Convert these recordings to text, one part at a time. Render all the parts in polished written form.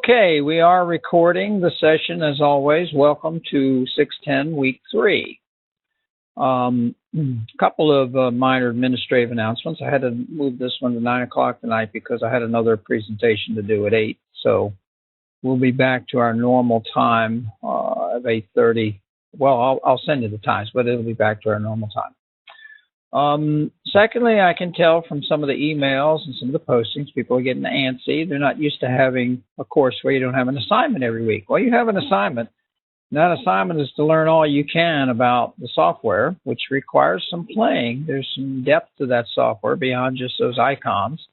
Okay, we are recording the session as always. Welcome to 610 week 3. Couple of minor administrative announcements. I had to move this one to 9 o'clock tonight because I had another presentation to do at 8. So we'll be back to our normal time of 8:30. Well, I'll send you the times, but it'll be back to our normal time. Secondly, I can tell from some of the emails and some of the postings, people are getting antsy. They're not used to having a course where you don't have an assignment every week. Well, you have an assignment. And that assignment is to learn all you can about the software, which requires some playing. There's some depth to that software beyond just those icons.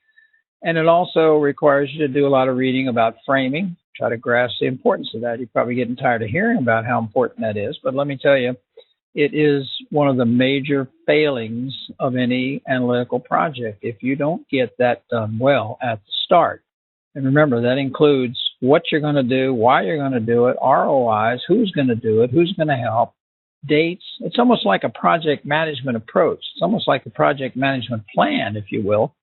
And it also requires you to do a lot of reading about framing, try to grasp the importance of that. You're probably getting tired of hearing about how important that is, but let me tell you, it is one of the major failings of any analytical project if you don't get that done well at the start. And remember, that includes what you're going to do, why you're going to do it, ROIs, who's going to do it, who's going to help, dates. It's almost like a project management approach. It's almost like a project management plan, if you will,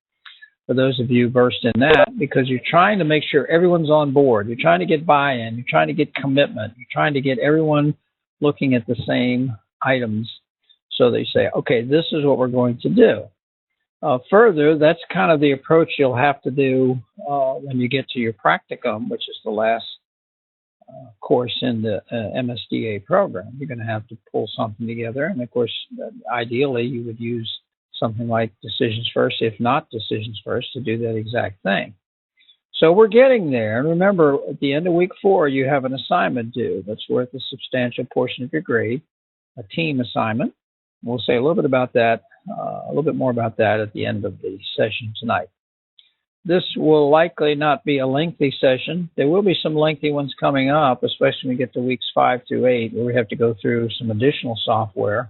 for those of you versed in that, because you're trying to make sure everyone's on board. You're trying to get buy-in. You're trying to get commitment. You're trying to get everyone looking at the same items, so they say, okay, this is what we're going to do. Further, that's kind of the approach you'll have to do when you get to your practicum, which is the last course in the MSDA program. You're going to have to pull something together, and of course, ideally, you would use something like Decisions First, if not Decisions First, to do that exact thing. So we're getting there. And remember, at the end of week 4, you have an assignment due that's worth a substantial portion of your grade, a team assignment. We'll say a little bit about that, a little bit more about that at the end of the session tonight. This will likely not be a lengthy session. There will be some lengthy ones coming up, especially when we get to weeks 5 through 8, where we have to go through some additional software.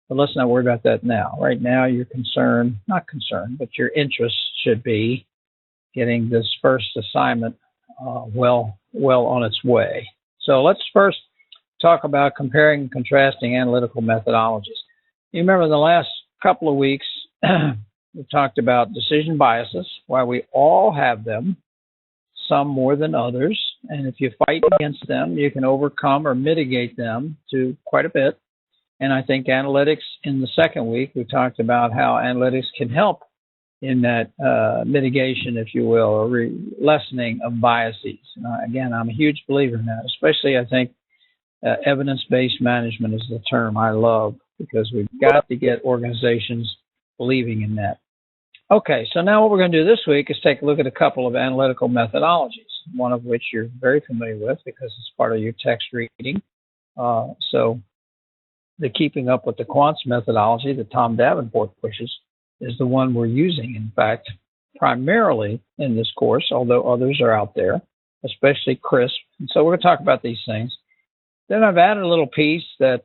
But let's not worry about that now. Right now, your concern, not concern, but your interest should be getting this first assignment well on its way. So let's first talk about comparing and contrasting analytical methodologies. You remember the last couple of weeks, we talked about decision biases, why we all have them, some more than others. And if you fight against them, you can overcome or mitigate them to quite a bit. And I think analytics in the second week, we talked about how analytics can help in that mitigation, if you will, or lessening of biases. Again, I'm a huge believer in that, especially I think evidence-based management is the term I love, because we've got to get organizations believing in that. Okay, so now what we're going to do this week is take a look at a couple of analytical methodologies, one of which you're very familiar with because it's part of your text reading. So the Keeping Up with the Quants methodology that Tom Davenport pushes is the one we're using, in fact, primarily in this course, although others are out there, especially CRISP. And so we're going to talk about these things. Then I've added a little piece that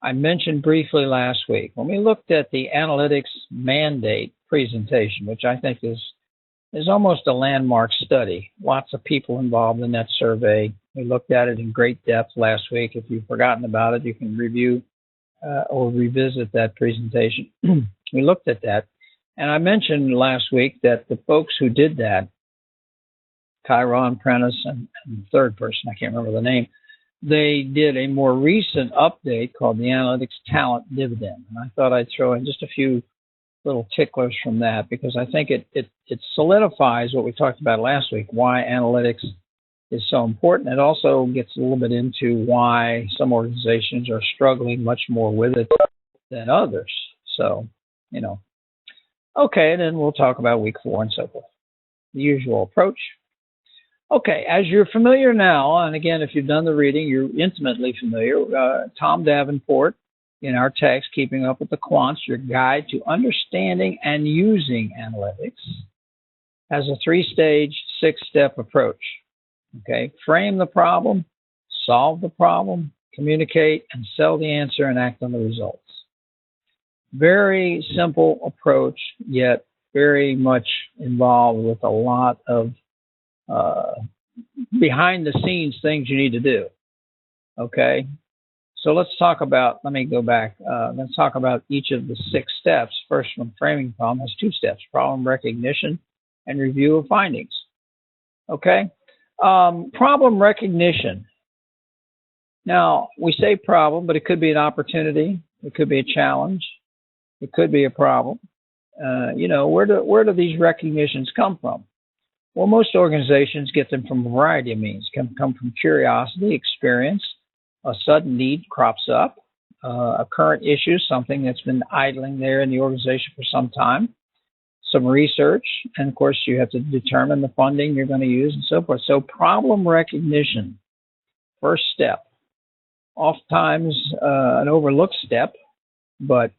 I mentioned briefly last week. When we looked at the analytics mandate presentation, which I think is almost a landmark study, lots of people involved in that survey. We looked at it in great depth last week. If you've forgotten about it, you can review or revisit that presentation. We looked at that. And I mentioned last week that the folks who did that, Chiron, Prentice, and the third person, I can't remember the name, they did a more recent update called the Analytics Talent Dividend. And I thought I'd throw in just a few little ticklers from that, because I think it solidifies what we talked about last week, why analytics is so important. It also gets a little bit into why some organizations are struggling much more with it than others. So, Okay, and then we'll talk about week 4 and so forth. The usual approach. Okay, as you're familiar now, and again, if you've done the reading, you're intimately familiar, Tom Davenport, in our text, Keeping Up with the Quants, your guide to understanding and using analytics, has a 3-stage, 6-step approach. Okay, frame the problem, solve the problem, communicate, and sell the answer and act on the results. Very simple approach, yet very much involved with a lot of behind-the-scenes things you need to do. Okay, so let's talk about, let me go back. Let's talk about each of the 6 steps. First one, framing problem, has 2 steps, problem recognition and review of findings. Okay. Problem recognition. Now, we say problem, but it could be an opportunity. It could be a challenge. It could be a problem. Where do these recognitions come from? Well, most organizations get them from a variety of means. Can come from curiosity, experience, a sudden need crops up, a current issue, something that's been idling there in the organization for some time, some research, and of course you have to determine the funding you're going to use and so forth. So problem recognition, first step, oftentimes an overlooked step, but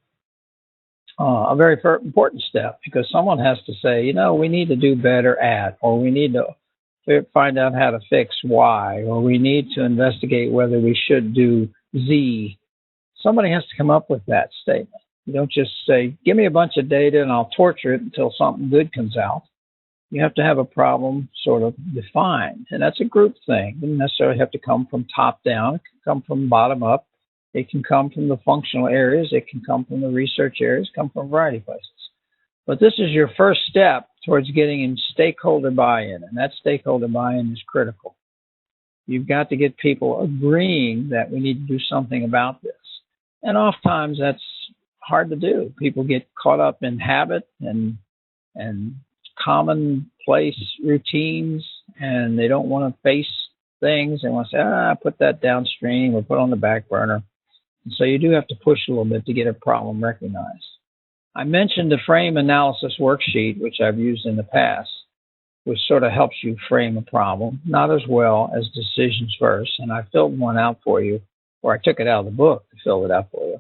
a very important step, because someone has to say, we need to do better at, or we need to find out how to fix Y, or we need to investigate whether we should do Z. Somebody has to come up with that statement. You don't just say, give me a bunch of data and I'll torture it until something good comes out. You have to have a problem sort of defined, and that's a group thing. It doesn't necessarily have to come from top down. It can come from bottom up. It can come from the functional areas. It can come from the research areas, come from a variety of places. But this is your first step towards getting in stakeholder buy-in, and that stakeholder buy-in is critical. You've got to get people agreeing that we need to do something about this. And oftentimes that's hard to do. People get caught up in habit and commonplace routines, and they don't want to face things. They want to say, put that downstream or put on the back burner. And so you do have to push a little bit to get a problem recognized. I mentioned the frame analysis worksheet, which I've used in the past, which sort of helps you frame a problem, not as well as decisions first. And I filled one out for you, or I took it out of the book to fill it out for you.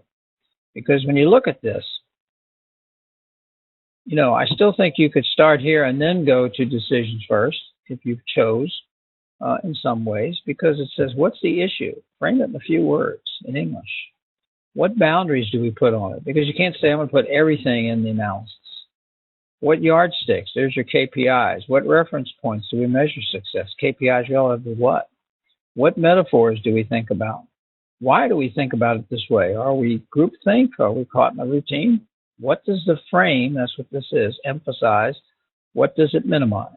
Because when you look at this, I still think you could start here and then go to decisions first if you chose in some ways, because it says, what's the issue? Frame it in a few words in English. What boundaries do we put on it? Because you can't say, I'm going to put everything in the analysis. What yardsticks? There's your KPIs. What reference points do we measure success? KPIs relative to what? What metaphors do we think about? Why do we think about it this way? Are we groupthink? Are we caught in a routine? What does the frame, that's what this is, emphasize? What does it minimize?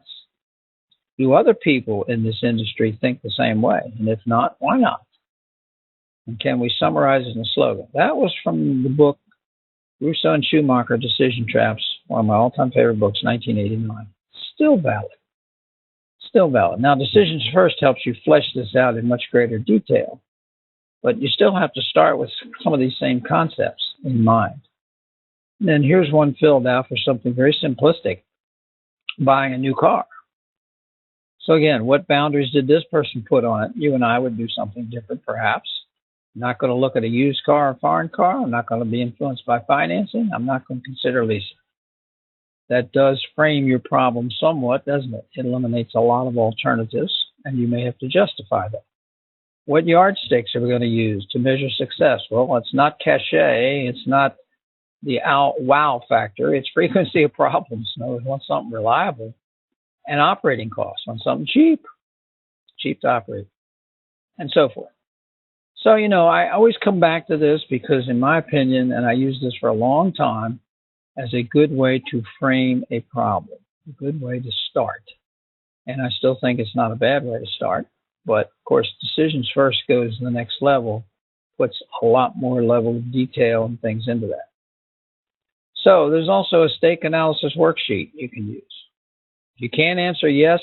Do other people in this industry think the same way? And if not, why not? And can we summarize it in a slogan? That was from the book Russo and Schumacher, Decision Traps, one of my all-time favorite books, 1989. Still valid. Still valid. Now, Decisions First helps you flesh this out in much greater detail, but you still have to start with some of these same concepts in mind. And then here's one filled out for something very simplistic, buying a new car. So again, what boundaries did this person put on it? You and I would do something different, perhaps. I'm not going to look at a used car or a foreign car. I'm not going to be influenced by financing. I'm not going to consider leasing. That does frame your problem somewhat, doesn't it? It eliminates a lot of alternatives, and you may have to justify that. What yardsticks are we going to use to measure success? Well, it's not cachet. It's not the wow factor. It's frequency of problems. No, we want something reliable. And operating costs. Want something cheap to operate, and so forth. So, I always come back to this because, in my opinion, and I use this for a long time, as a good way to frame a problem, a good way to start. And I still think it's not a bad way to start. But, of course, Decisions First goes to the next level, puts a lot more level of detail and things into that. So there's also a stake analysis worksheet you can use. If you can't answer yes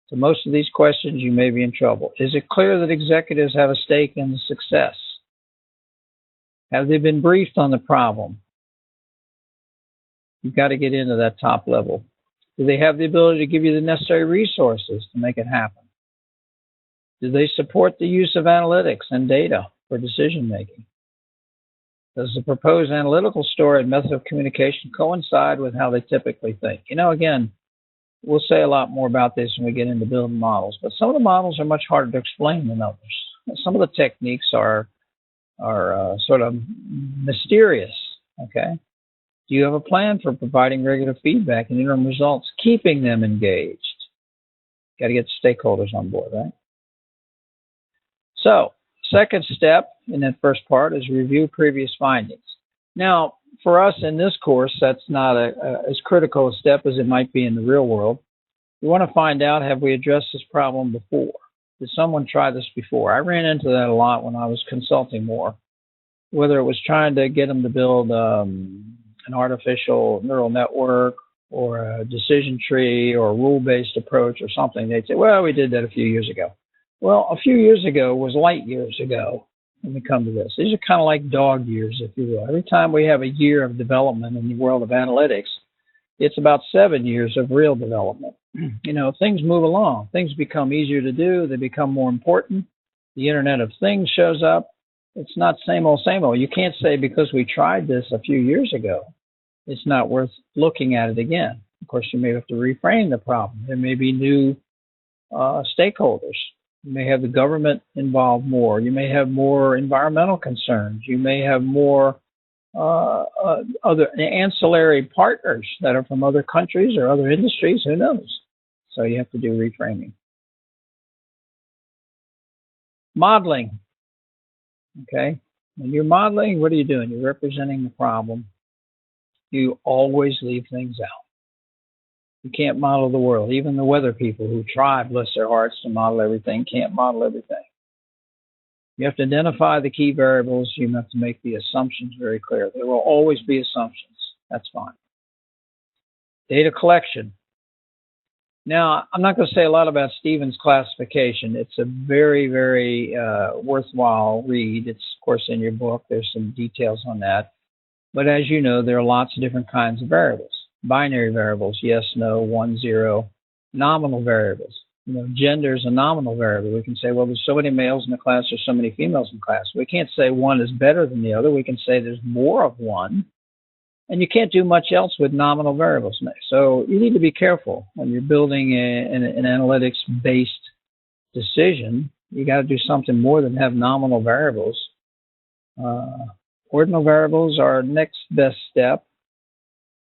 to most of these questions, you may be in trouble. Is it clear that executives have a stake in the success? Have they been briefed on the problem? You've got to get into that top level. Do they have the ability to give you the necessary resources to make it happen? Do they support the use of analytics and data for decision making? Does the proposed analytical story and method of communication coincide with how they typically think? Again, we'll say a lot more about this when we get into building models, but some of the models are much harder to explain than others. Some of the techniques are sort of mysterious, okay? Do you have a plan for providing regular feedback and interim results, keeping them engaged? Got to get stakeholders on board, right? So, second step in that first part is review previous findings. Now, for us in this course, that's not as critical a step as it might be in the real world. You want to find out, have we addressed this problem before? Did someone try this before? I ran into that a lot when I was consulting more, whether it was trying to get them to build an artificial neural network or a decision tree or a rule-based approach or something. They'd say, well, we did that a few years ago. Well, a few years ago was light years ago when we come to this. These are kind of like dog years, if you will. Every time we have a year of development in the world of analytics, it's about 7 years of real development. You know, things move along. Things become easier to do. They become more important. The Internet of Things shows up. It's not same old, same old. You can't say because we tried this a few years ago, it's not worth looking at it again. Of course, you may have to reframe the problem. There may be new stakeholders. You may have the government involved more. You may have more environmental concerns. You may have more other ancillary partners that are from other countries or other industries. Who knows? So you have to do reframing. Modeling. Okay. When you're modeling, what are you doing? You're representing the problem. You always leave things out. You can't model the world. Even the weather people who try, bless their hearts, to model everything, can't model everything. You have to identify the key variables. You have to make the assumptions very clear. There will always be assumptions. That's fine. Data collection. Now, I'm not going to say a lot about Stevens classification. It's a very, very worthwhile read. It's, of course, in your book. There's some details on that. But as you know, there are lots of different kinds of variables. Binary variables, yes, no, 1, 0. Nominal variables. You know, gender is a nominal variable. We can say, well, there's so many males in the class, there's so many females in the class. We can't say one is better than the other. We can say there's more of one. And you can't do much else with nominal variables. So you need to be careful when you're building an analytics-based decision. You got to do something more than have nominal variables. Ordinal variables are next best step.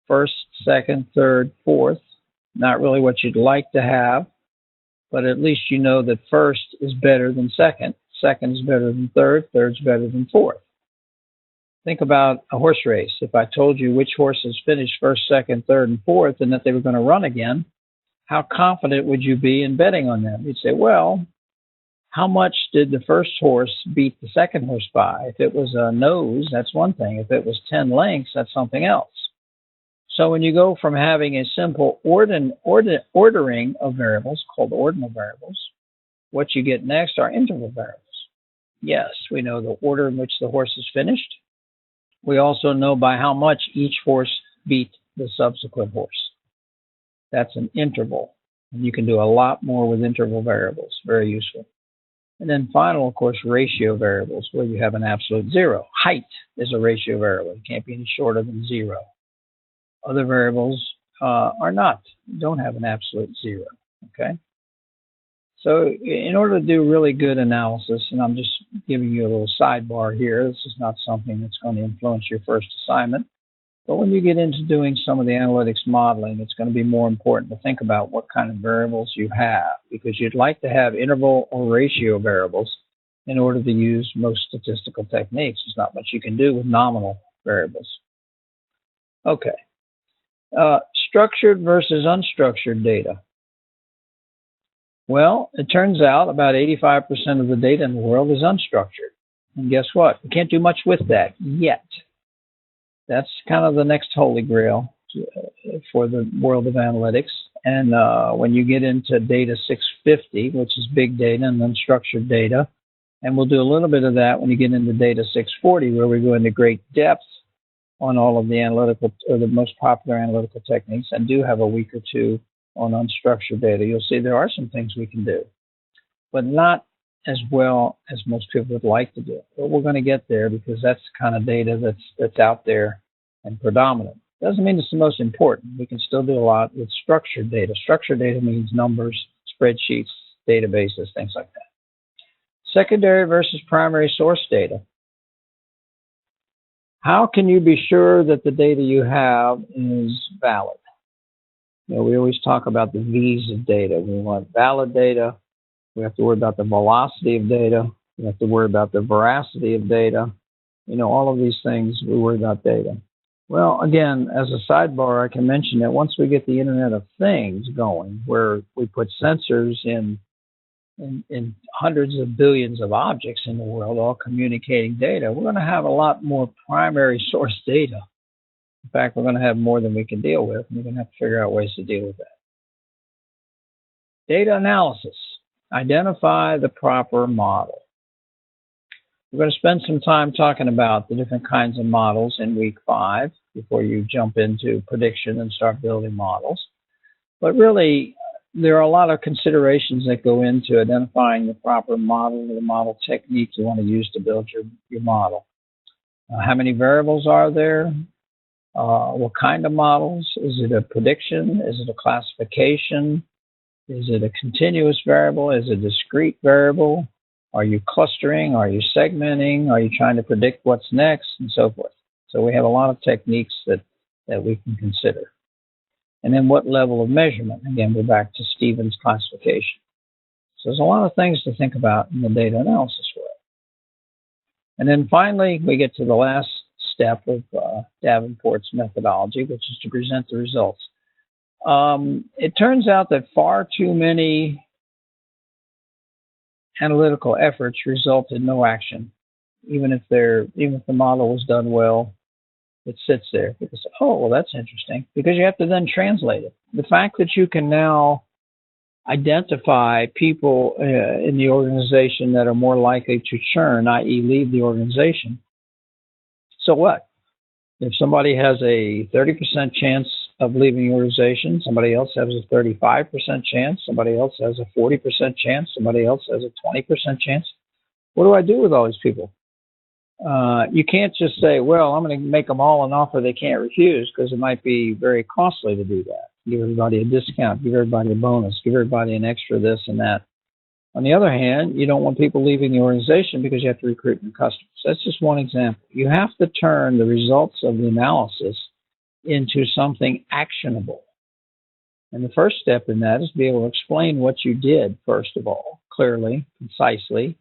First, second, third, fourth. Not really what you'd like to have, but at least you know that first is better than second. Second is better than third. Third's better than fourth. Think about a horse race. If I told you which horses finished first, second, third, and fourth, and that they were going to run again, how confident would you be in betting on them? You'd say, well, how much did the first horse beat the second horse by? If it was a nose, that's one thing. If it was 10 lengths, that's something else. So when you go from having a simple ordering of variables called ordinal variables, what you get next are interval variables. Yes, we know the order in which the horse is finished. We also know by how much each horse beat the subsequent horse. That's an interval. And you can do a lot more with interval variables. Very useful. And then final, of course, ratio variables, where you have an absolute zero. Height is a ratio variable. It can't be any shorter than 0. Other variables don't have an absolute 0. Okay? So in order to do really good analysis, and I'm just giving you a little sidebar here, this is not something that's going to influence your first assignment, but when you get into doing some of the analytics modeling, it's going to be more important to think about what kind of variables you have, because you'd like to have interval or ratio variables in order to use most statistical techniques. There's not much you can do with nominal variables. Okay. Structured versus unstructured data. Well, it turns out about 85% of the data in the world is unstructured. And guess what? We can't do much with that yet. That's kind of the next holy grail for the world of analytics. And when you get into Data650, which is big data and unstructured data, and we'll do a little bit of that when you get into Data640, where we go into great depth on all of the analytical, or the most popular analytical techniques, and do have a week or two on unstructured data. You'll see there are some things we can do, but not as well as most people would like to do. But we're going to get there, because that's the kind of data that's out there and predominant. Doesn't mean it's the most important. We can still do a lot with structured data. Structured data means numbers, spreadsheets, databases, things like that. Secondary versus primary source data. How can you be sure that the data you have is valid? You know, we always talk about the V's of data. We want valid data. We have to worry about the velocity of data. We have to worry about the veracity of data. You know, all of these things, we worry about data. Well, again, as a sidebar, I can mention that once we get the Internet of Things going, where we put sensors in hundreds of billions of objects in the world, all communicating data, we're going to have a lot more primary source data. In fact, we're going to have more than we can deal with, and we're going to have to figure out ways to deal with that. Data analysis. Identify the proper model. We're going to spend some time talking about the different kinds of models in week 5 before you jump into prediction and start building models. But really, there are a lot of considerations that go into identifying the proper model or the model technique you want to use to build your model. How many variables are there? What kind of models? Is it a prediction? Is it a classification? Is it a continuous variable? Is it a discrete variable? Are you clustering? Are you segmenting? Are you trying to predict what's next? And so forth. So we have a lot of techniques that we can consider. And then what level of measurement? Again, we're back to Stevens classification. So there's a lot of things to think about in the data analysis world. And then finally, we get to the last step of Davenport's methodology, which is to present the results. It turns out that far too many analytical efforts result in no action. Even if the model was done well, it sits there. People say, oh, well, that's interesting, because you have to then translate it. The fact that you can now identify people in the organization that are more likely to churn, i.e. leave the organization. So what? If somebody has a 30% chance of leaving the organization, somebody else has a 35% chance, somebody else has a 40% chance, somebody else has a 20% chance. What do I do with all these people? You can't just say, well, I'm going to make them all an offer they can't refuse, because it might be very costly to do that. Give everybody a discount, give everybody a bonus, give everybody an extra this and that. On the other hand, you don't want people leaving the organization because you have to recruit new customers. That's just one example. You have to turn the results of the analysis into something actionable. And the first step in that is to be able to explain what you did, first of all, clearly, concisely,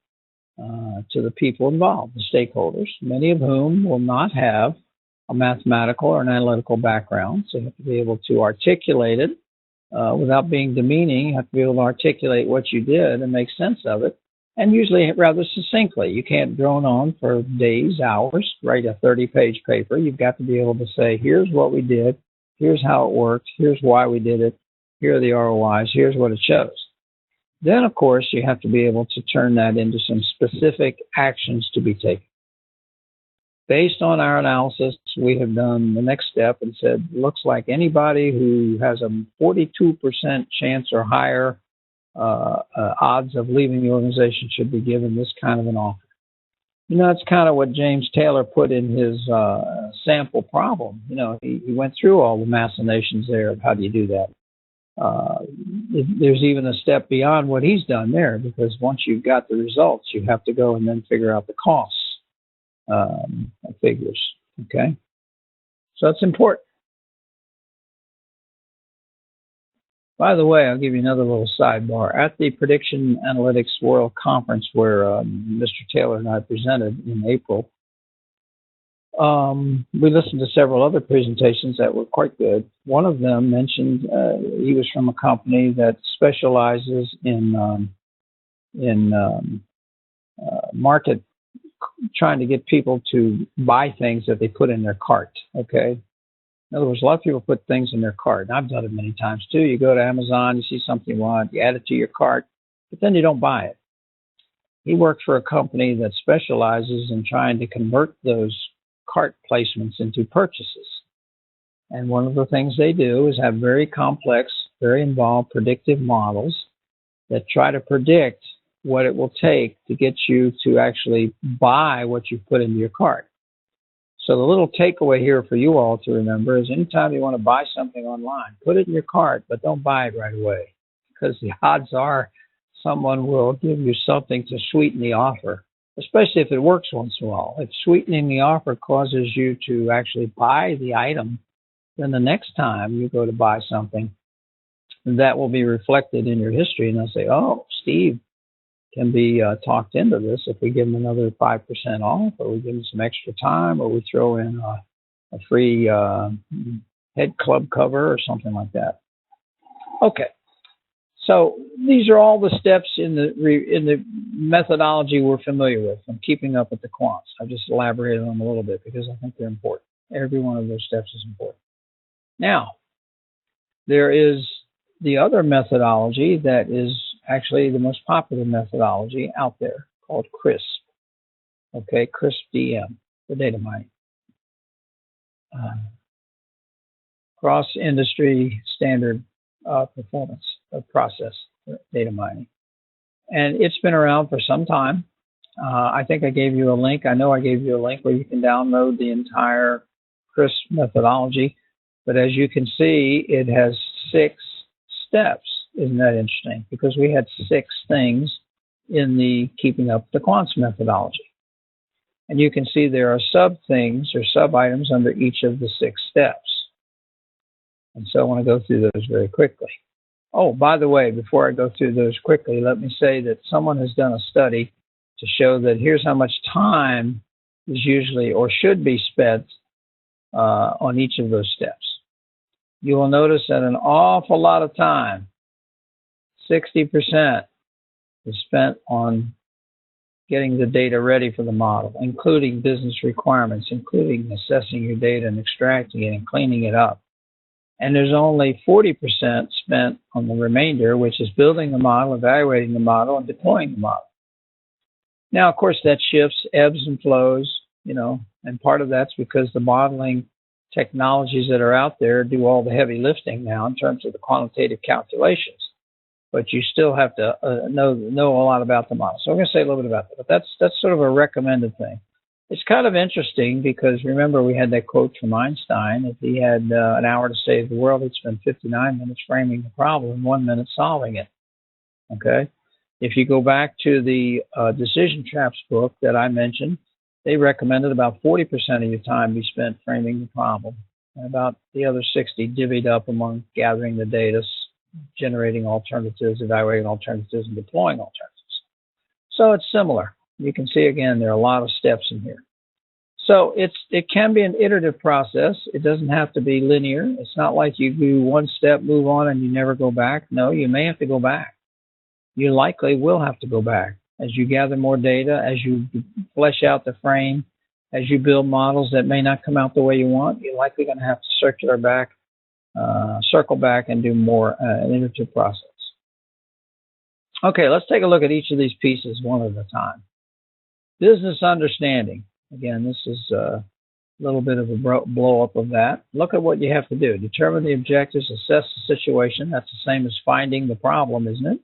to the people involved, the stakeholders, many of whom will not have a mathematical or an analytical background. So you have to be able to articulate it without being demeaning. You have to be able to articulate what you did and make sense of it, and usually rather succinctly. You can't drone on for days, hours, write a 30-page paper. You've got to be able to say, here's what we did, here's how it worked, here's why we did it, here are the ROIs, here's what it shows. Then, of course, you have to be able to turn that into some specific actions to be taken. Based on our analysis, we have done the next step and said, looks like anybody who has a 42% chance or higher odds of leaving the organization should be given this kind of an offer. You know, it's kind of what James Taylor put in his sample problem. You know, he went through all the machinations there of how do you do that. There's even a step beyond what he's done there, because once you've got the results, you have to go and then figure out the costs. Figures, okay? So it's important. By the way, I'll give you another little sidebar. At the Prediction Analytics World Conference, where Mr. Taylor and I presented in April, we listened to several other presentations that were quite good. One of them mentioned he was from a company that specializes in market, trying to get people to buy things that they put in their cart, okay? In other words, a lot of people put things in their cart, and I've done it many times too. You go to Amazon, you see something you want, you add it to your cart, but then you don't buy it. He worked for a company that specializes in trying to convert those cart placements into purchases. And one of the things they do is have very complex, very involved predictive models that try to predict what it will take to get you to actually buy what you put into your cart. So the little takeaway here for you all to remember is anytime you want to buy something online, put it in your cart, but don't buy it right away, because the odds are someone will give you something to sweeten the offer, especially if it works once in a while. If sweetening the offer causes you to actually buy the item, then the next time you go to buy something, that will be reflected in your history, and they'll say, oh, Steve can be talked into this if we give them another 5% off, or we give them some extra time, or we throw in a free head club cover or something like that. Okay, so these are all the steps in the methodology we're familiar with from keeping up with the quants. I just elaborated on them a little bit because I think they're important. Every one of those steps is important. Now, there is the other methodology that is actually the most popular methodology out there called CRISP. Okay, CRISP DM, the data mining. Cross-industry standard performance of process data mining. And it's been around for some time. I think I gave you a link. I know I gave you a link where you can download the entire CRISP methodology. But as you can see, it has 6 steps. Isn't that interesting? Because we had 6 things in the keeping up the quants methodology. And you can see there are sub-things or sub-items under each of the 6 steps. And so I want to go through those very quickly. Oh, by the way, before I go through those quickly, let me say that someone has done a study to show that here's how much time is usually or should be spent on each of those steps. You will notice that an awful lot of time, 60%, is spent on getting the data ready for the model, including business requirements, including assessing your data and extracting it and cleaning it up. And there's only 40% spent on the remainder, which is building the model, evaluating the model, and deploying the model. Now, of course, that shifts, ebbs and flows, and part of that's because the modeling technologies that are out there do all the heavy lifting now in terms of the quantitative calculations. But you still have to know a lot about the model. So I'm going to say a little bit about that. But that's sort of a recommended thing. It's kind of interesting because remember we had that quote from Einstein: if he had an hour to save the world, he'd spend 59 minutes framing the problem and 1 minute solving it. Okay? If you go back to the Decision Traps book that I mentioned, they recommended about 40% of your time be spent framing the problem, and about the other 60 divvied up among gathering the data, generating alternatives, evaluating alternatives, and deploying alternatives. So it's similar. You can see, again, there are a lot of steps in here. So it can be an iterative process. It doesn't have to be linear. It's not like you do one step, move on, and you never go back. No, you may have to go back. You likely will have to go back as you gather more data, as you flesh out the frame, as you build models that may not come out the way you want. You're likely going to have to circle back and do more an iterative process. Okay, let's take a look at each of these pieces one at a time. Business understanding. Again, this is a little bit of a blow up of that. Look at what you have to do. Determine the objectives, assess the situation. That's the same as finding the problem, isn't it?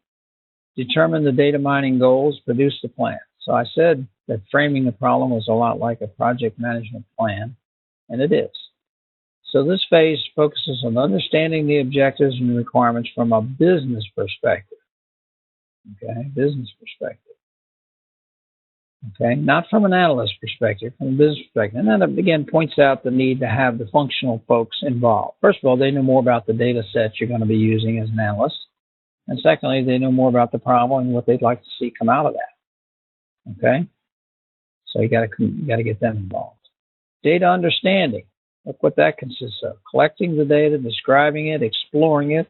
Determine the data mining goals, produce the plan. So I said that framing the problem was a lot like a project management plan, and it is. So this phase focuses on understanding the objectives and requirements from a business perspective. Okay, business perspective. Okay, not from an analyst perspective, from a business perspective. And that, again, points out the need to have the functional folks involved. First of all, they know more about the data sets you're going to be using as an analyst. And secondly, they know more about the problem and what they'd like to see come out of that. Okay? So you got to get them involved. Data understanding. Look what that consists of. Collecting the data, describing it, exploring it,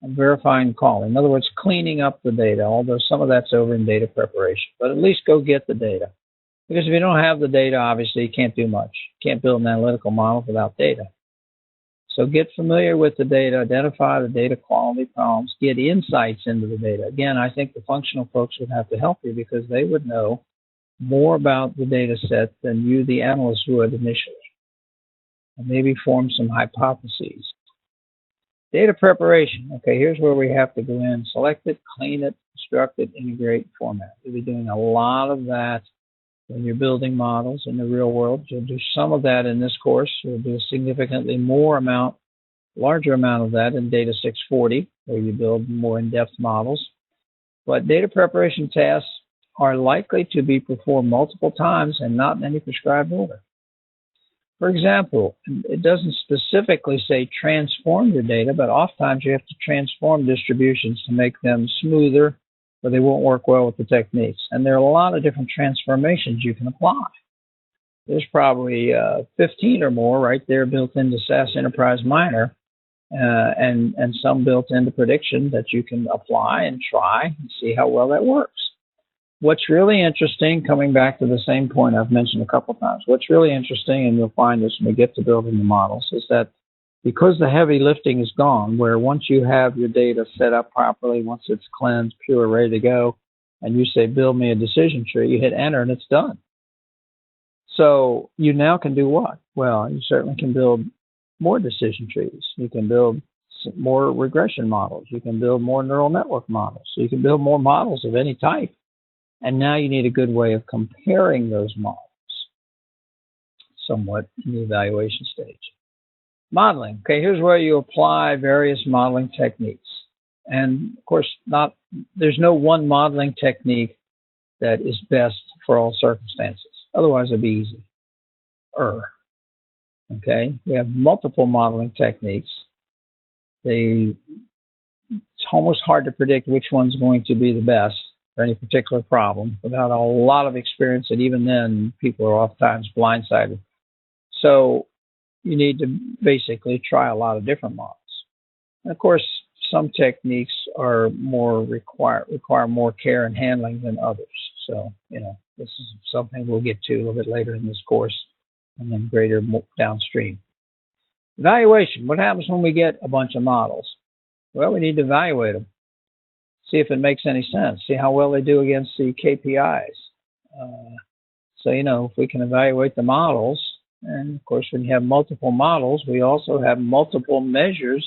and verifying and calling. In other words, cleaning up the data, although some of that's over in data preparation. But at least go get the data. Because if you don't have the data, obviously, you can't do much. You can't build an analytical model without data. So get familiar with the data, identify the data quality problems, get insights into the data. Again, I think the functional folks would have to help you because they would know more about the data set than you, the analyst, would initially. And maybe form some hypotheses. Data preparation. Okay, here's where we have to go in. Select it, clean it, construct it, integrate, format. You'll be doing a lot of that when you're building models in the real world. You'll do some of that in this course. You'll do a significantly larger amount of that in Data610, where you build more in-depth models. But data preparation tasks are likely to be performed multiple times and not in any prescribed order. For example, it doesn't specifically say transform your data, but oftentimes you have to transform distributions to make them smoother, or they won't work well with the techniques. And there are a lot of different transformations you can apply. There's probably 15 or more right there built into SAS Enterprise Miner, and some built into prediction that you can apply and try and see how well that works. What's really interesting, coming back to the same point I've mentioned a couple times, what's really interesting, and you'll find this when we get to building the models, is that because the heavy lifting is gone, where once you have your data set up properly, once it's cleansed, pure, ready to go, and you say, build me a decision tree, you hit enter and it's done. So you now can do what? Well, you certainly can build more decision trees. You can build more regression models. You can build more neural network models. So you can build more models of any type. And now you need a good way of comparing those models somewhat in the evaluation stage. Modeling. Okay, here's where you apply various modeling techniques. And of course, there's no one modeling technique that is best for all circumstances. Otherwise, it'd be easy. Okay, we have multiple modeling techniques. It's almost hard to predict which one's going to be the best for any particular problem without a lot of experience, and even then, people are oftentimes blindsided. So you need to basically try a lot of different models. And of course, some techniques are require more care and handling than others. So, this is something we'll get to a little bit later in this course, and then greater downstream. Evaluation. What happens when we get a bunch of models? Well, we need to evaluate them. See if it makes any sense. See how well they do against the KPIs. So, if we can evaluate the models, and of course, when you have multiple models, we also have multiple measures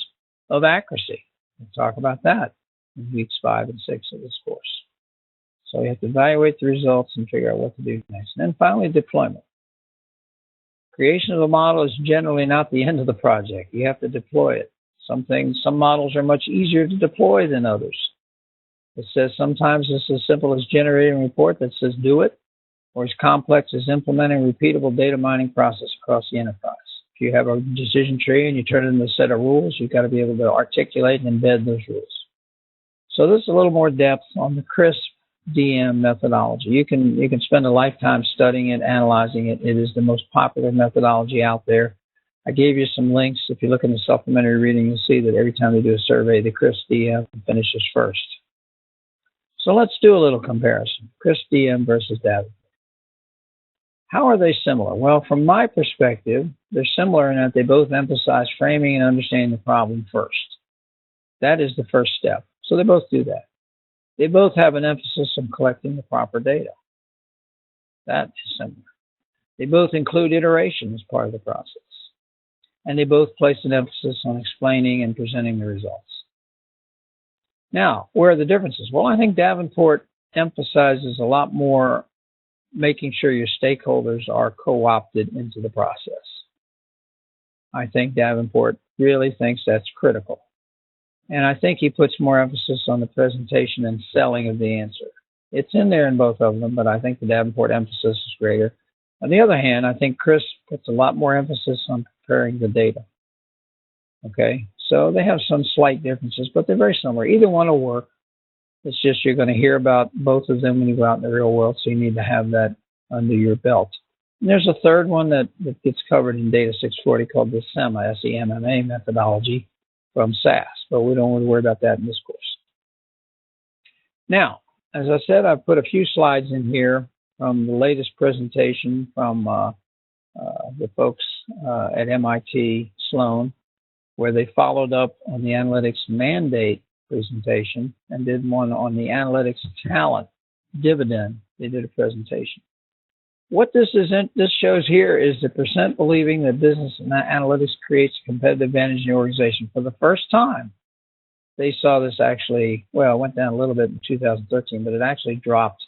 of accuracy. We'll talk about that in weeks 5 and 6 of this course. So you have to evaluate the results and figure out what to do next. And then finally, deployment. Creation of a model is generally not the end of the project. You have to deploy it. Some models are much easier to deploy than others. It says sometimes it's as simple as generating a report that says do it, or as complex as implementing a repeatable data mining process across the enterprise. If you have a decision tree and you turn it into a set of rules, you've got to be able to articulate and embed those rules. So this is a little more depth on the CRISP DM methodology. You can spend a lifetime studying it, analyzing it. It is the most popular methodology out there. I gave you some links. If you look in the supplementary reading, you'll see that every time they do a survey, the CRISP DM finishes first. So let's do a little comparison. CRISP DM versus Davenport. How are they similar? Well, from my perspective, they're similar in that they both emphasize framing and understanding the problem first. That is the first step. So they both do that. They both have an emphasis on collecting the proper data. That is similar. They both include iteration as part of the process. And they both place an emphasis on explaining and presenting the results. Now, where are the differences? Well, I think Davenport emphasizes a lot more making sure your stakeholders are co-opted into the process. I think Davenport really thinks that's critical. And I think he puts more emphasis on the presentation and selling of the answer. It's in there in both of them, but I think the Davenport emphasis is greater. On the other hand, I think CRISP puts a lot more emphasis on comparing the data. Okay, so they have some slight differences, but they're very similar. Either one will work. It's just you're going to hear about both of them when you go out in the real world, so you need to have that under your belt. And there's a third one that gets covered in Data610 called the SEMMA, S-E-M-M-A methodology from SAS, but we don't want to worry about that in this course. Now, as I said, I've put a few slides in here from the latest presentation from the folks at MIT Sloan, where they followed up on the analytics mandate presentation and did one on the analytics talent dividend. They did a presentation. What this shows here is the percent believing that business and analytics creates a competitive advantage in the organization. For the first time, they saw this actually, well, it went down a little bit in 2013, but it actually dropped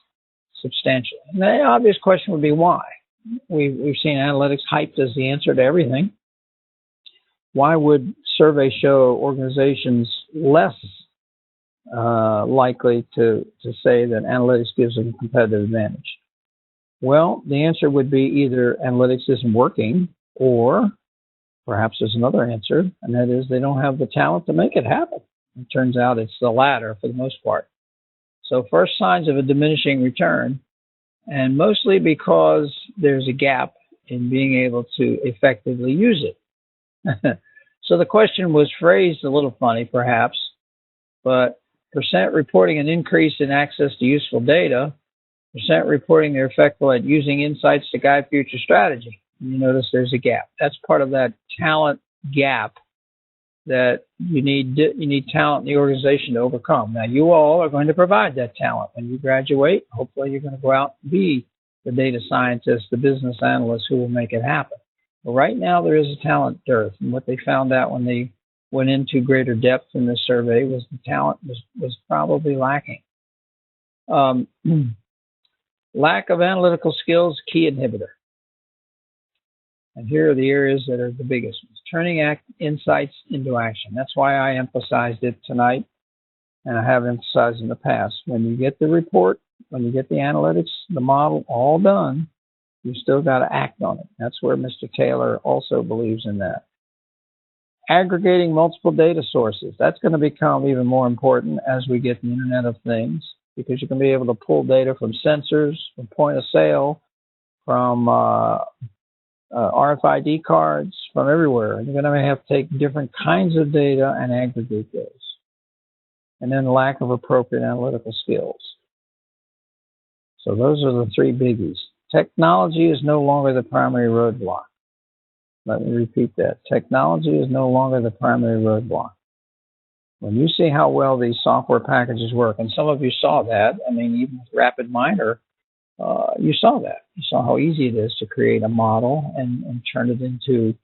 substantially. And the obvious question would be why? We've seen analytics hyped as the answer to everything. Why would surveys show organizations less likely to say that analytics gives them a competitive advantage? Well, the answer would be either analytics isn't working, or perhaps there's another answer, and that is they don't have the talent to make it happen. It turns out it's the latter for the most part. So first signs of a diminishing return, and mostly because there's a gap in being able to effectively use it. So the question was phrased a little funny, perhaps, but percent reporting an increase in access to useful data, percent reporting they're effective at using insights to guide future strategy. And you notice there's a gap. That's part of that talent gap that you need talent in the organization to overcome. Now, you all are going to provide that talent. When you graduate, hopefully you're going to go out and be the data scientist, the business analyst who will make it happen. But right now, there is a talent dearth. And what they found out when they went into greater depth in this survey was the talent was probably lacking. Lack of analytical skills, key inhibitor. And here are the areas that are the biggest ones. Turning insights into action. That's why I emphasized it tonight, and I have emphasized in the past. When you get the report, when you get the analytics, the model all done, you still got to act on it. That's where Mr. Taylor also believes in that. Aggregating multiple data sources. That's going to become even more important as we get the Internet of Things, because you can be able to pull data from sensors, from point of sale, from RFID cards, from everywhere. And you're going to have to take different kinds of data and aggregate those. And then lack of appropriate analytical skills. So those are the three biggies. Technology is no longer the primary roadblock. Let me repeat that. Technology is no longer the primary roadblock. When you see how well these software packages work, and some of you saw that, I mean, even with RapidMiner, you saw that. You saw how easy it is to create a model and turn it into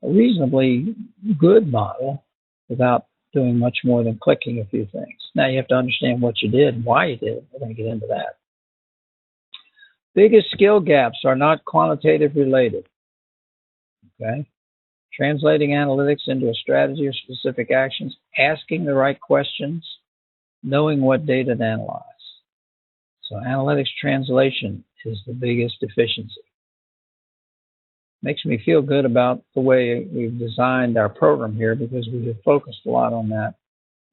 a reasonably good model without doing much more than clicking a few things. Now you have to understand what you did and why you did it. We're going to get into that. Biggest skill gaps are not quantitative related. Okay? Translating analytics into a strategy or specific actions, asking the right questions, knowing what data to analyze. So analytics translation is the biggest deficiency. Makes me feel good about the way we've designed our program here, because we have focused a lot on that,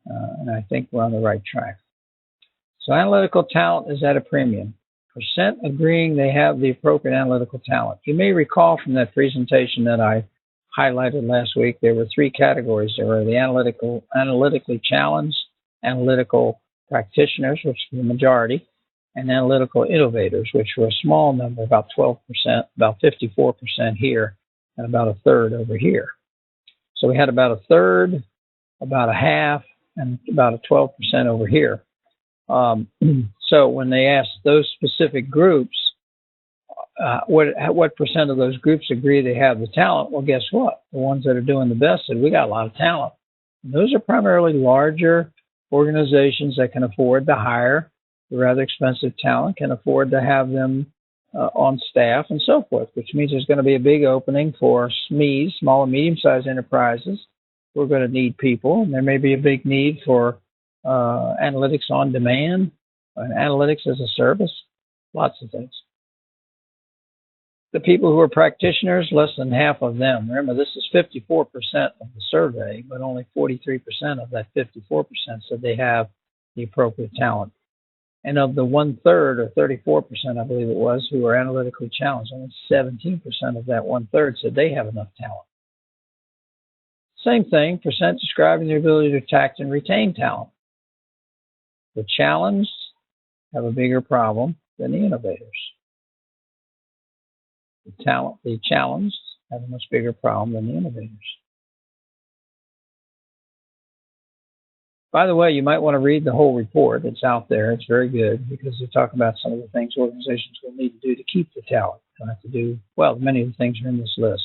and I think we're on the right track. So analytical talent is at a premium. Percent agreeing they have the appropriate analytical talent. You may recall from that presentation that I highlighted last week, there were three categories. There were the analytically challenged, analytical practitioners, which is the majority, and analytical innovators, which were a small number, about 12%, about 54% here, and about a third over here. So we had about a third, about a half, and about a 12% over here. So when they asked those specific groups, what percent of those groups agree they have the talent? Well, guess what? The ones that are doing the best said, we got a lot of talent. And those are primarily larger organizations that can afford to hire the rather expensive talent, can afford to have them on staff and so forth, which means there's going to be a big opening for SMEs, small and medium-sized enterprises. We're going to need people, and there may be a big need for analytics on demand, and analytics as a service, lots of things. The people who are practitioners, less than half of them. Remember, this is 54% of the survey, but only 43% of that 54% said they have the appropriate talent. And of the 1/3, or 34%, I believe it was, who are analytically challenged, only 17% of that 1/3 said they have enough talent. Same thing, percent describing their ability to attract and retain talent. The challenged have a bigger problem than the innovators. The challenged have a much bigger problem than the innovators. By the way, you might want to read the whole report. It's out there. It's very good, because they talk about some of the things organizations will need to do to keep the talent. They'll have to do, well, many of the things are in this list.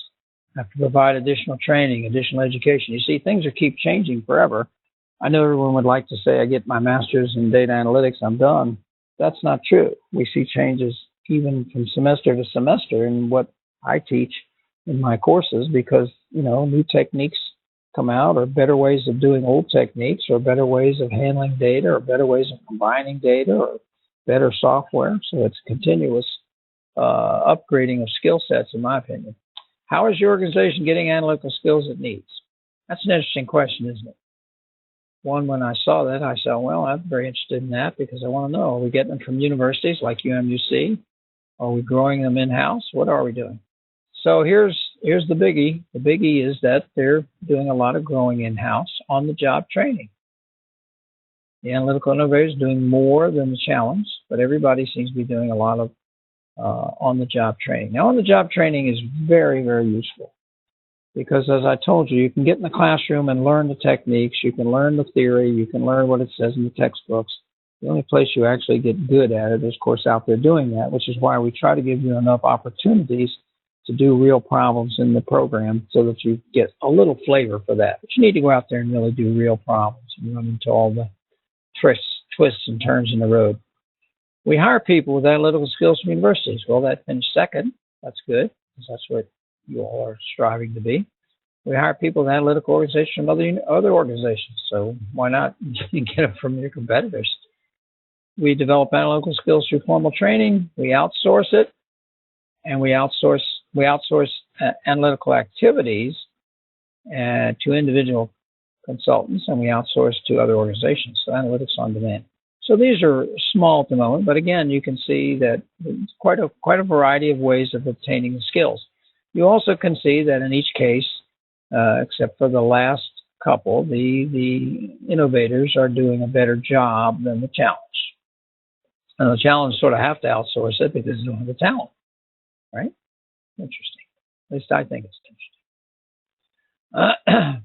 Have to provide additional training, additional education. You see, things are keep changing forever. I know everyone would like to say, I get my master's in data analytics, I'm done. That's not true. We see changes even from semester to semester in what I teach in my courses, because, you know, new techniques come out, or better ways of doing old techniques, or better ways of handling data, or better ways of combining data, or better software. So it's continuous upgrading of skill sets, in my opinion. How is your organization getting analytical skills it needs? That's an interesting question, isn't it? One, when I saw that, I said, well, I'm very interested in that, because I want to know, are we getting them from universities like UMUC? Are we growing them in-house? What are we doing? So here's the biggie. The biggie is that they're doing a lot of growing in-house on-the-job training. The analytical innovators doing more than the challenge, but everybody seems to be doing a lot of on-the-job training. Now, on-the-job training is very, very useful because, as I told you can get in the classroom and learn the techniques. You can learn the theory. You can learn what it says in the textbooks. The only place you actually get good at it is, of course, out there doing that, which is why we try to give you enough opportunities to do real problems in the program so that you get a little flavor for that. But you need to go out there and really do real problems and run into all the twists and turns in the road. We hire people with analytical skills from universities. Well, that finished second. That's good, because that's what you all are striving to be. We hire people with analytical organizations from other organizations. So why not get them from your competitors? We develop analytical skills through formal training. We outsource it, and we outsource analytical activities to individual consultants, and we outsource to other organizations, so analytics on demand. So these are small at the moment, but again, you can see that there's quite a variety of ways of obtaining the skills. You also can see that in each case, except for the last couple, the innovators are doing a better job than the challenge. And the challenge sort of have to outsource it because they don't have the talent, right? Interesting. At least I think it's interesting.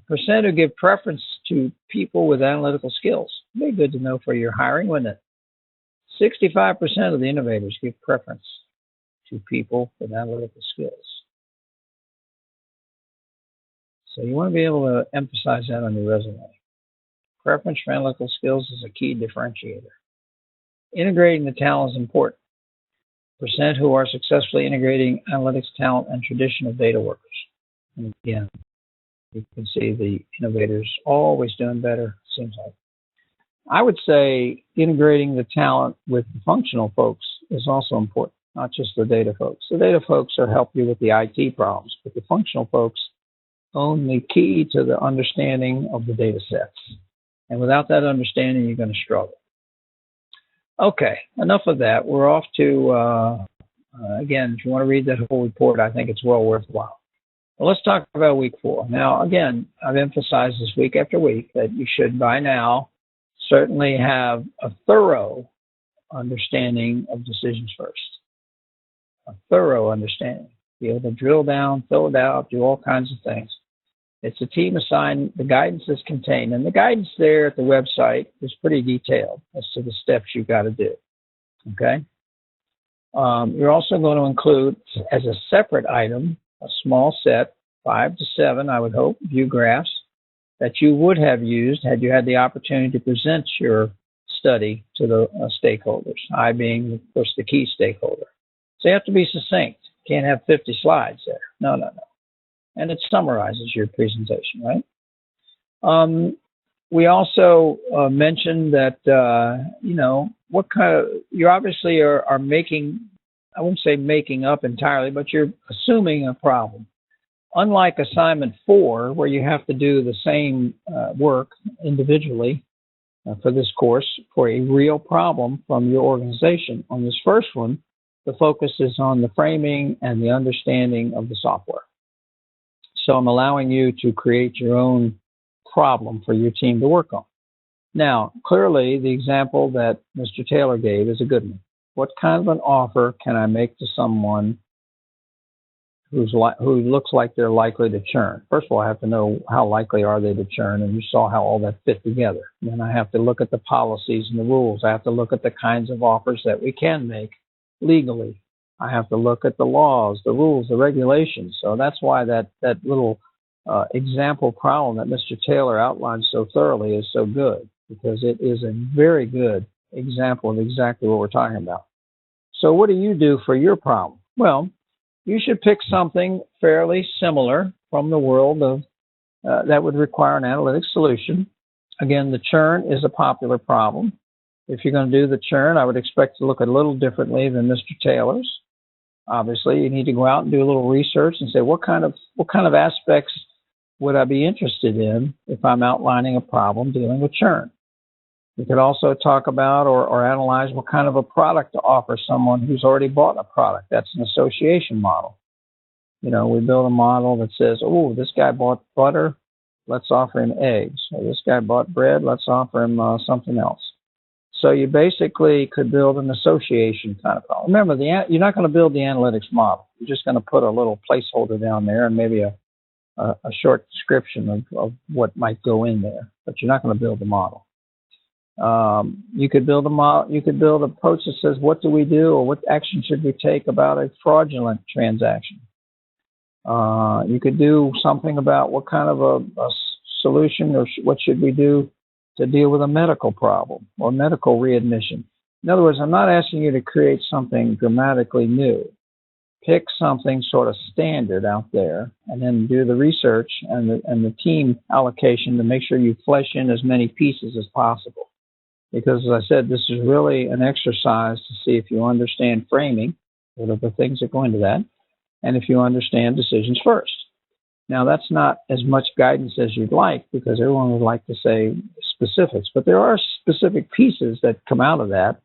Percent who give preference to people with analytical skills. It'd be good to know for your hiring, wouldn't it? 65% of the innovators give preference to people with analytical skills. So you want to be able to emphasize that on your resume. Preference for analytical skills is a key differentiator. Integrating the talent is important. Percent who are successfully integrating analytics talent and traditional data workers. And again, you can see the innovators always doing better, seems like. I would say integrating the talent with the functional folks is also important, not just the data folks. The data folks are help you with the IT problems, but the functional folks own the key to the understanding of the data sets. And without that understanding, you're going to struggle. Okay, enough of that. We're off to, again, if you want to read that whole report, I think it's well worthwhile. Well, let's talk about week 4. Now, again, I've emphasized this week after week that you should, by now, certainly have a thorough understanding of decisions first. A thorough understanding. Be able to drill down, fill it out, do all kinds of things. It's a team assignment. The guidance is contained. And the guidance there at the website is pretty detailed as to the steps you've got to do. Okay? You're also going to include, as a separate item, a small set, 5 to 7, I would hope, view graphs that you would have used had you had the opportunity to present your study to the stakeholders, I being, of course, the key stakeholder. So you have to be succinct. You can't have 50 slides there. No. And it summarizes your presentation, right? We also mentioned that, what kind of, you obviously are making, I won't say making up entirely, but you're assuming a problem. Unlike assignment 4, where you have to do the same work individually for this course for a real problem from your organization, on this first one, the focus is on the framing and the understanding of the software. So I'm allowing you to create your own problem for your team to work on. Now, clearly, the example that Mr. Taylor gave is a good one. What kind of an offer can I make to someone who looks like they're likely to churn? First of all, I have to know how likely are they to churn, and you saw how all that fit together. Then I have to look at the policies and the rules. I have to look at the kinds of offers that we can make legally. I have to look at the laws, the rules, the regulations. So that's why that little example problem that Mr. Taylor outlined so thoroughly is so good, because it is a very good example of exactly what we're talking about. So what do you do for your problem? Well, you should pick something fairly similar from the world of that would require an analytics solution. Again, the churn is a popular problem. If you're going to do the churn, I would expect to look at it a little differently than Mr. Taylor's. Obviously, you need to go out and do a little research and say, what kind of aspects would I be interested in if I'm outlining a problem dealing with churn? You could also talk about or analyze what kind of a product to offer someone who's already bought a product. That's an association model. You know, we build a model that says, oh, this guy bought butter, let's offer him eggs. Or this guy bought bread, let's offer him something else. So you basically could build an association kind of problem. Remember, you're not going to build the analytics model. You're just going to put a little placeholder down there and maybe a short description of what might go in there, but you're not going to build the model. You could build a model. You could build an approach that says, what do we do, or what action should we take about a fraudulent transaction? You could do something about what kind of a solution, or what should we do to deal with a medical problem or medical readmission. In other words, I'm not asking you to create something dramatically new. Pick something sort of standard out there, and then do the research and the team allocation to make sure you flesh in as many pieces as possible. Because, as I said, this is really an exercise to see if you understand framing, what are the things that go into that, and if you understand decisions first. Now, that's not as much guidance as you'd like, because everyone would like to say specifics, but there are specific pieces that come out of that,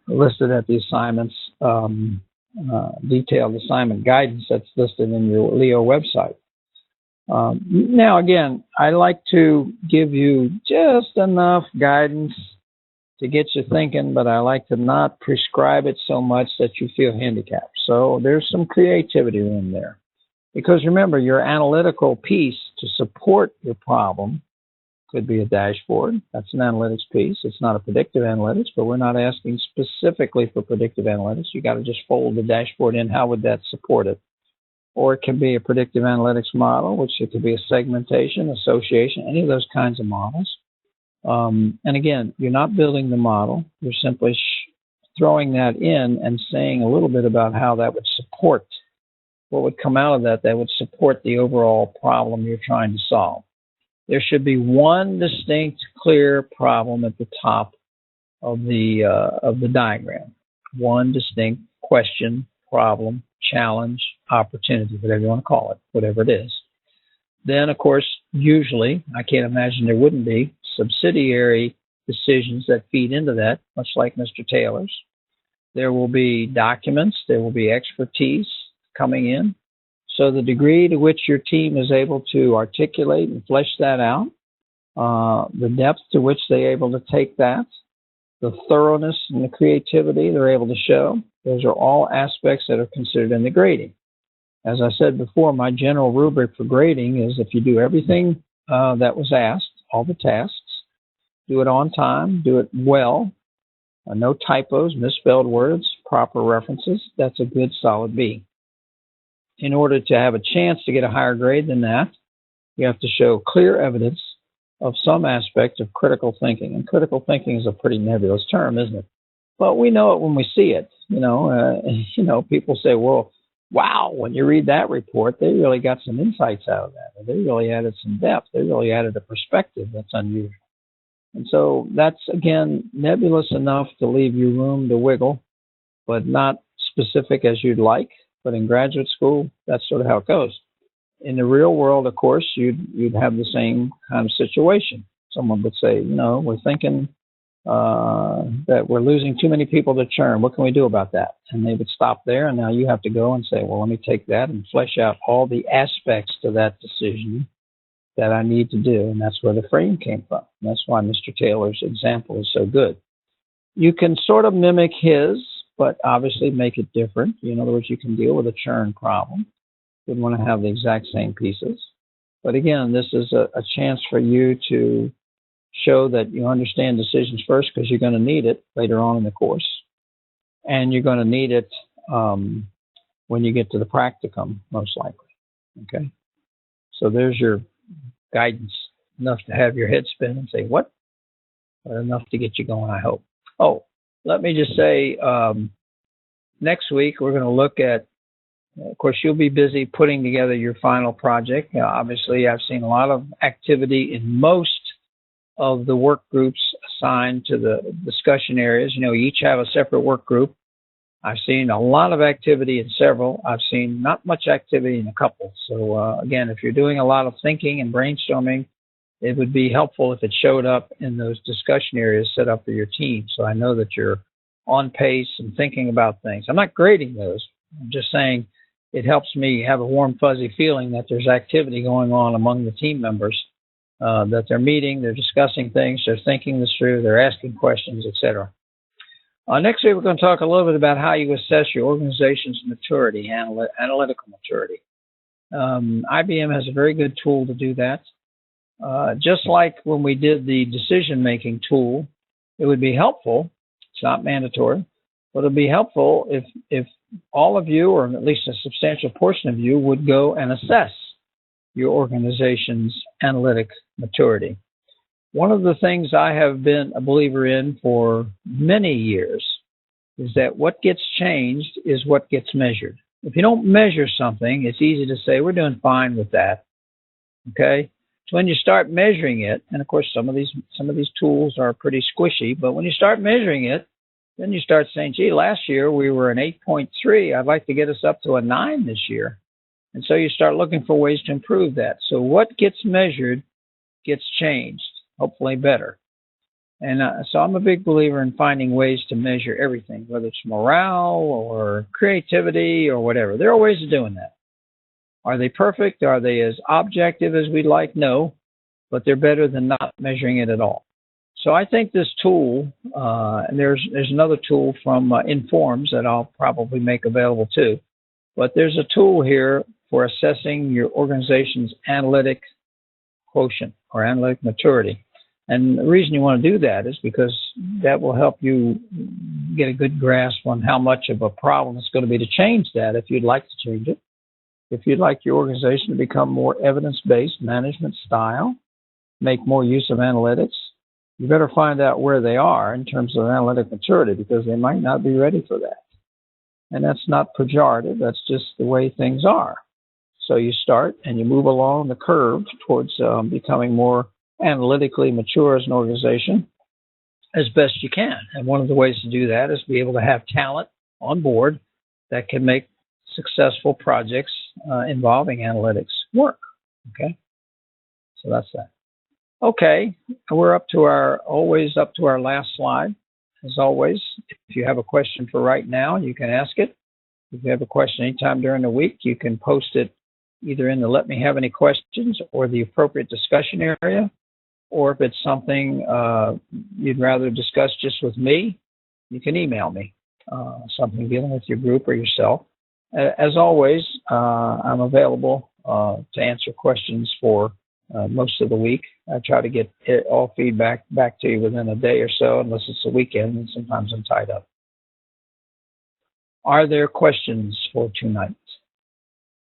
listed at the assignments, detailed assignment guidance that's listed in your Leo website. Now, again, I like to give you just enough guidance to get you thinking, but I like to not prescribe it so much that you feel handicapped. So there's some creativity room there. Because remember, your analytical piece to support your problem could be a dashboard. That's an analytics piece. It's not a predictive analytics, but we're not asking specifically for predictive analytics. You got to just fold the dashboard in. How would that support it? Or it can be a predictive analytics model, which it could be a segmentation, association, any of those kinds of models. And again, you're not building the model. You're simply throwing that in and saying a little bit about how that would support, what would come out of that would support the overall problem you're trying to solve. There should be one distinct, clear problem at the top of the diagram. One distinct question, problem, challenge, opportunity, whatever you want to call it, whatever it is. Then, of course, usually, I can't imagine there wouldn't be, subsidiary decisions that feed into that, much like Mr. Taylor's. There will be documents, there will be expertise coming in. So the degree to which your team is able to articulate and flesh that out, the depth to which they're able to take that, the thoroughness and the creativity they're able to show, those are all aspects that are considered in the grading. As I said before, my general rubric for grading is if you do everything that was asked, all the tasks, do it on time, do it well, no typos, misspelled words, proper references, that's a good solid B. In order to have a chance to get a higher grade than that, you have to show clear evidence of some aspect of critical thinking. And critical thinking is a pretty nebulous term, isn't it? But we know it when we see it. People say, well, wow, when you read that report, they really got some insights out of that. Or they really added some depth. They really added a perspective that's unusual. And so that's, again, nebulous enough to leave you room to wiggle, but not specific as you'd like. But in graduate school, that's sort of how it goes. In the real world, of course, you'd have the same kind of situation. Someone would say, we're thinking that we're losing too many people to churn. What can we do about that? And they would stop there, and now you have to go and say, well, let me take that and flesh out all the aspects to that decision that I need to do. And that's where the frame came from. And that's why Mr. Taylor's example is so good. You can sort of mimic his, but obviously make it different. In other words, you can deal with a churn problem. You wouldn't want to have the exact same pieces. But again, this is a chance for you to show that you understand decisions first, because you're going to need it later on in the course. And you're going to need it when you get to the practicum, most likely. Okay? So there's your guidance, enough to have your head spin and say, what? But enough to get you going, I hope. Oh, let me just say, next week we're going to look at, of course, you'll be busy putting together your final project. Obviously, I've seen a lot of activity in most of the work groups assigned to the discussion areas. You each have a separate work group. I've seen a lot of activity in several. I've seen not much activity in a couple. So, again, if you're doing a lot of thinking and brainstorming, it would be helpful if it showed up in those discussion areas set up for your team. So I know that you're on pace and thinking about things. I'm not grading those. I'm just saying it helps me have a warm, fuzzy feeling that there's activity going on among the team members, that they're meeting, they're discussing things, they're thinking this through, they're asking questions, etc. Next week, we're going to talk a little bit about how you assess your organization's maturity, analytical maturity. IBM has a very good tool to do that. Just like when we did the decision-making tool, it would be helpful, it's not mandatory, but it would be helpful if all of you, or at least a substantial portion of you, would go and assess your organization's analytic maturity. One of the things I have been a believer in for many years is that what gets changed is what gets measured. If you don't measure something, it's easy to say, we're doing fine with that, okay? So when you start measuring it, and of course some of these tools are pretty squishy, but when you start measuring it, then you start saying, gee, last year we were an 8.3. I'd like to get us up to a 9 this year. And so you start looking for ways to improve that. So what gets measured gets changed, hopefully better. And so I'm a big believer in finding ways to measure everything, whether it's morale or creativity or whatever. There are ways of doing that. Are they perfect? Are they as objective as we'd like? No, but they're better than not measuring it at all. So I think this tool, and there's another tool from Informs that I'll probably make available too, but there's a tool here for assessing your organization's analytic quotient or analytic maturity. And the reason you want to do that is because that will help you get a good grasp on how much of a problem it's going to be to change that if you'd like to change it. If you'd like your organization to become more evidence-based management style, make more use of analytics, you better find out where they are in terms of analytic maturity, because they might not be ready for that. And that's not pejorative, that's just the way things are. So you start and you move along the curve towards becoming more analytically mature as an organization as best you can. And one of the ways to do that is be able to have talent on board that can make successful projects involving analytics work. Okay, so that's that. Okay, we're always up to our last slide. As always, if you have a question for right now, you can ask it. If you have a question anytime during the week, you can post it either in the Let Me Have Any Questions or the appropriate discussion area. Or if it's something you'd rather discuss just with me, you can email me, something dealing with your group or yourself. As always, I'm available to answer questions for most of the week. I try to get all feedback back to you within a day or so, unless it's a weekend, and sometimes I'm tied up. Are there questions for tonight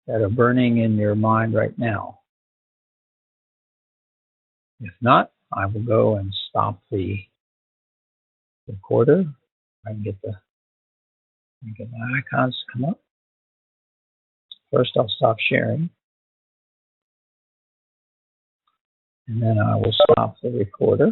that are burning in your mind right now? If not, I will go and stop the recorder. I can get the icons to come up. First, I'll stop sharing. And then I will stop the recorder.